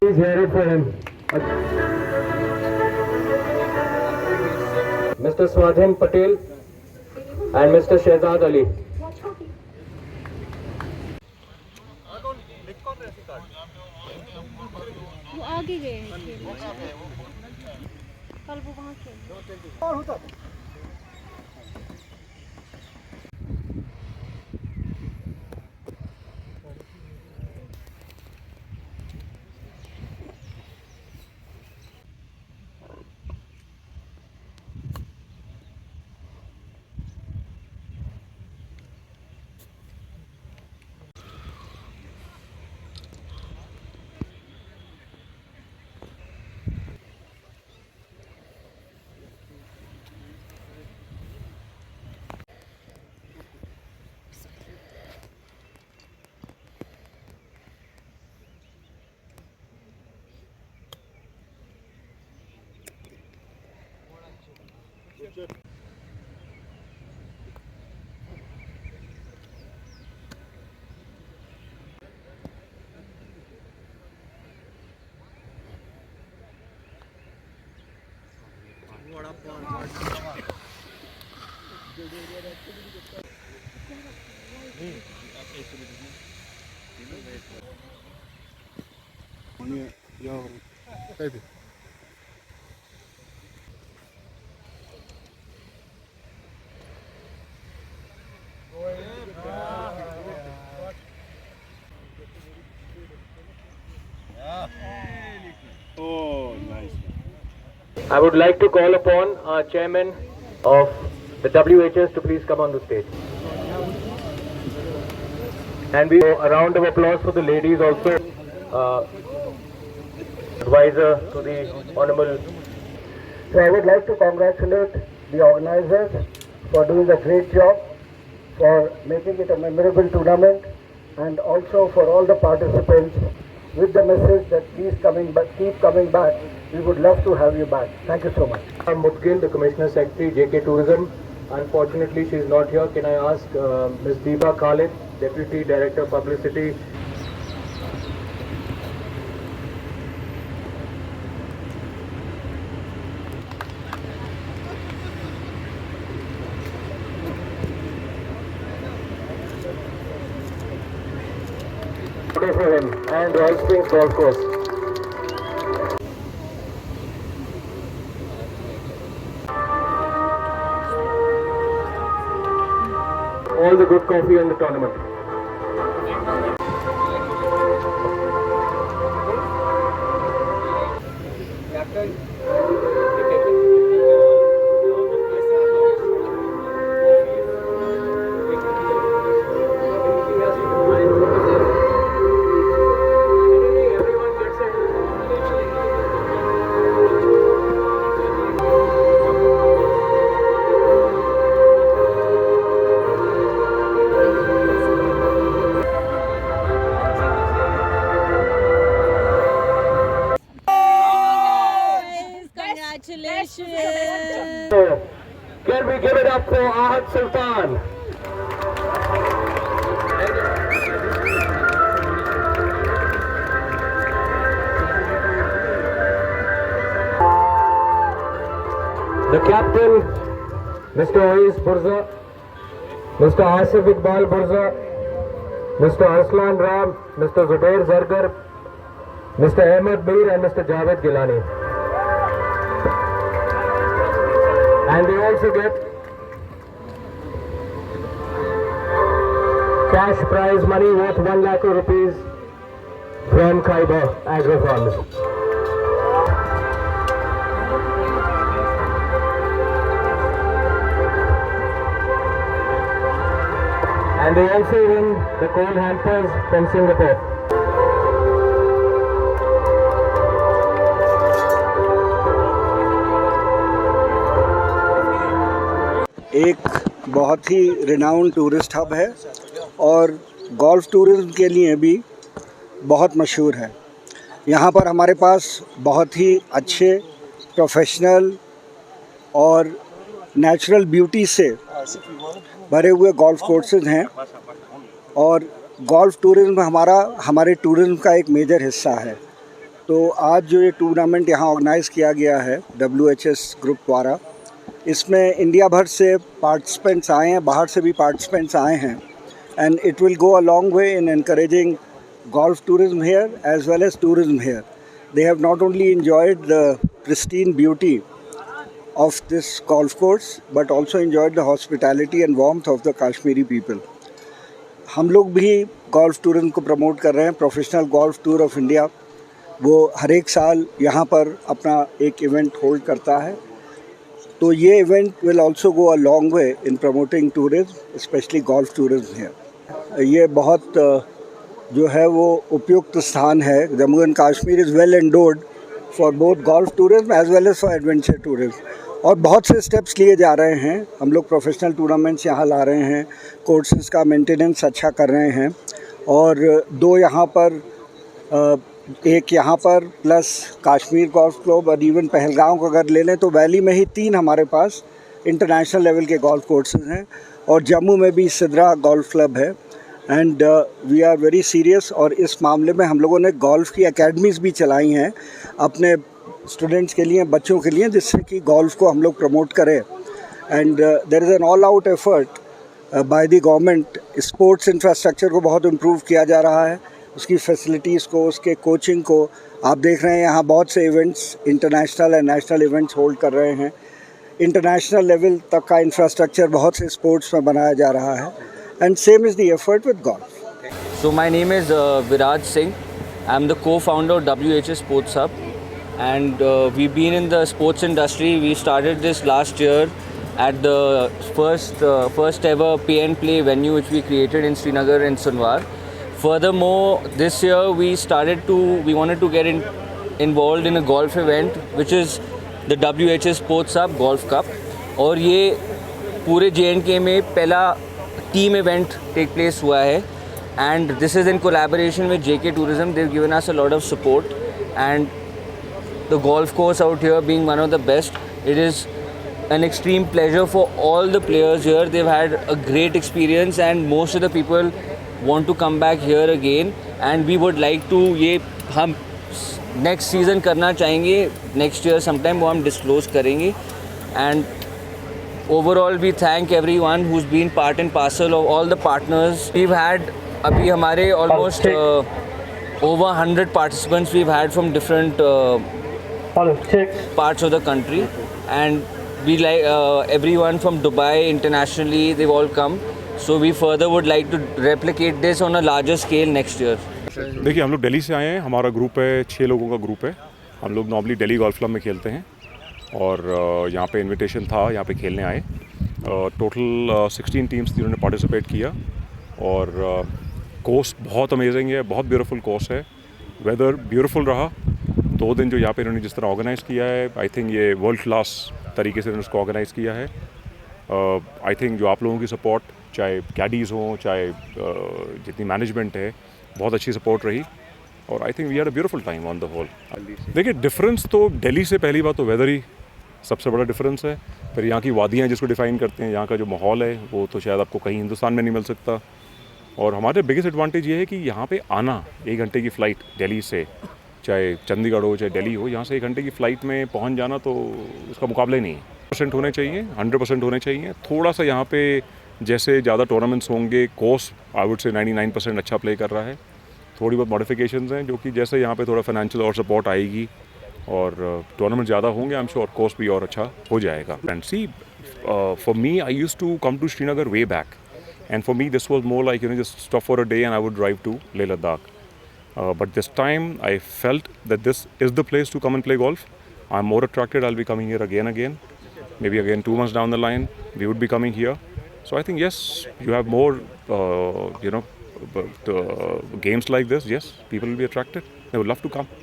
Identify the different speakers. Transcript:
Speaker 1: Please hear it for him. Mr. Swadhin Patel and Mr. Shehzad Ali.
Speaker 2: वो आगे गए हैं कल वो वहाँ के
Speaker 1: I would like to call upon our chairman of the WHS to please come on the stage. And we a round of applause for the ladies also. Advisor to the Honorable.
Speaker 3: So I would like to congratulate the organizers for doing a great job, for making it a memorable tournament, and also for all the participants with the message that please keep coming back. We would love to have you back. Thank you so much.
Speaker 1: Mutgil, the Commissioner Secretary, JK Tourism. Unfortunately, she is not here. Can I ask Ms. Deepa Khalid, Deputy Director Publicity. Photo for him and Royal Springs Golf Course. All the good coffee in the tournament.
Speaker 2: Congratulations!
Speaker 1: Can we give it up for Ahad Sultan? The captain, Mr. Ois Burza, Mr. Asif Iqbal Burza, Mr. Arslan Ram, Mr. Zubair Zargar, Mr. Ahmed Mir and Mr. Javed Gilani. And they also get cash prize money worth 1 lakh rupees from Khyber Agro Funds. And they also win the cold hampers from Singapore.
Speaker 3: एक बहुत ही renowned tourist hub है और golf tourism के लिए भी बहुत मशहूर है। यहाँ पर हमारे पास बहुत ही अच्छे प्रोफेशनल और नेचुरल ब्यूटी से भरे हुए गोल्फ कोर्सेज हैं और गोल्फ टूरिज्म हमारे टूरिज्म का एक मेजर हिस्सा है। तो आज जो ये टूर्नामेंट यहाँ ऑर्गेनाइज़ किया गया है WHS ग्रुप द्वारा, इसमें इंडिया भर से पार्टिसिपेंट्स आए हैं, बाहर से भी पार्टिसिपेंट्स आए हैं, and it will go a long way in encouraging golf tourism here as well as tourism here. They have not only enjoyed the pristine beauty of this golf course but also enjoyed the hospitality and warmth of the Kashmiri people. हम लोग भी golf tourism को promote कर रहे हैं. Professional Golf Tour of India वो हर एक साल यहाँ पर अपना एक event hold करता है. तो ये event will also go a long way in promoting tourism, especially golf tourism here. ये बहुत जो है वो उपयुक्त स्थान है. Jammu and Kashmir is well endowed for both golf tourism as well as for adventure tourism, और बहुत से स्टेप्स लिए जा रहे हैं. हम लोग प्रोफेशनल टूर्नामेंट्स यहाँ ला रहे हैं, कोर्सेज़ का मेंटेनेंस अच्छा कर रहे हैं, और 2 यहाँ पर, एक यहाँ पर प्लस कश्मीर गोल्फ क्लब, और इवन पहलगाम को अगर ले लें तो वैली में ही 3 हमारे पास इंटरनेशनल लेवल के गोल्फ कोर्सेज़ हैं, और जम्मू में भी सिद्रा गोल्फ क्लब है. And we are very serious, और इस मामले में हम लोगों ने गोल्फ़ की एकेडमीज़ भी चलाई हैं अपने स्टूडेंट्स के लिए, बच्चों के लिए, जिससे कि गोल्फ़ को हम लोग प्रमोट करें. And there is an all out effort by the government. Sports infrastructure को बहुत इम्प्रूव किया जा रहा है, उसकी फैसिलिटीज़ को, उसके कोचिंग को. आप देख रहे हैं यहाँ बहुत से events, international and national events hold कर रहे हैं. इंटरनेशनल लेवल तक का इंफ्रास्ट्रक्चर बहुत से स्पोर्ट्स में बनाया जा रहा है. And same is the effort with golf.
Speaker 4: So my name is Viraj Singh. I'm the co-founder of WHS Sports Hub, and we've been in the sports industry. We started this last year at the first ever pay and play venue which we created in Srinagar and Sunwar. Furthermore, this year we wanted to get involved in a golf event which is the WHS Sports Hub Golf Cup. और ये पूरे J&K में पहला team event take place हुआ है, and this is in collaboration with JK Tourism. They've given us a lot of support, and the golf course out here being one of the best, it is an extreme pleasure for all the players here. They've had a great experience and most of the people want to come back here again, and we would like to, ये हम next season करना चाहेंगे, next year sometime वो हम disclose करेंगे. And overall we thank everyone who's been part and parcel of all the partners. We've had अभी हमारे almost over 100 participants we've had from different parts of the country, and we like everyone from Dubai internationally, they've all come. So we further would like to replicate this on a larger scale next year.
Speaker 5: देखिए, हम लोग दिल्ली से आए हैं. हमारा group है, 6 लोगों का ग्रुप है. हम लोग नॉर्मली दिल्ली गोल्फ क्लब में खेलते हैं, और यहाँ पे इनविटेशन था, यहाँ पे खेलने आए. टोटल 16 टीम्स जिन्होंने पार्टिसिपेट किया, और कोर्स बहुत अमेजिंग है, बहुत ब्यूटीफुल कोर्स है. वेदर ब्यूटीफुल रहा. 2 दिन जो यहाँ पे इन्होंने जिस तरह ऑर्गेनाइज़ किया है, आई थिंक ये वर्ल्ड क्लास तरीके से इन्होंने उसको ऑर्गेनाइज़ किया है. आई थिंक जो आप लोगों की सपोर्ट, चाहे कैडीज़ हों, चाहे जितनी मैनेजमेंट है, बहुत अच्छी सपोर्ट रही, और I think we had a beautiful time on the whole. देखिए, डिफरेंस तो दिल्ली से पहली बात तो वेदर ही सबसे बड़ा डिफरेंस है. फिर यहाँ की वादियाँ जिसको डिफ़ाइन करते हैं, यहाँ का जो माहौल है वो तो शायद आपको कहीं हिंदुस्तान में नहीं मिल सकता. और हमारे बिगेस्ट एडवांटेज ये है कि यहाँ पे आना, 1 घंटे की फ़्लाइट दिल्ली से, चाहे चंडीगढ़ हो चाहे दिल्ली हो, यहाँ से 1 घंटे की फ़्लाइट में पहुँच जाना तो उसका मुकाबला ही नहीं है. 100% होने चाहिए, 100% होने चाहिए. थोड़ा सा यहाँ पे जैसे ज़्यादा टूर्नामेंट्स होंगे, कोर्स आई वुड से 99% अच्छा प्ले कर रहा है. थोड़ी बहुत मॉडिफिकेशंस हैं, जो कि जैसे यहाँ पे थोड़ा फाइनेंशियल और सपोर्ट आएगी और टूर्नामेंट ज़्यादा होंगे, आई एम श्योर कोर्स भी और अच्छा हो जाएगा. And see, for me, I used to come to Srinagar way back, and for me this was more like, just stop for a day and I would drive to Leh Ladakh. But this time I felt that this is the place to come and play golf. I'm more attracted. I'll be coming here again. Maybe again 2 months down the line we would be coming here. So I think yes, you have more games like this. Yes, people will be attracted. They would love to come.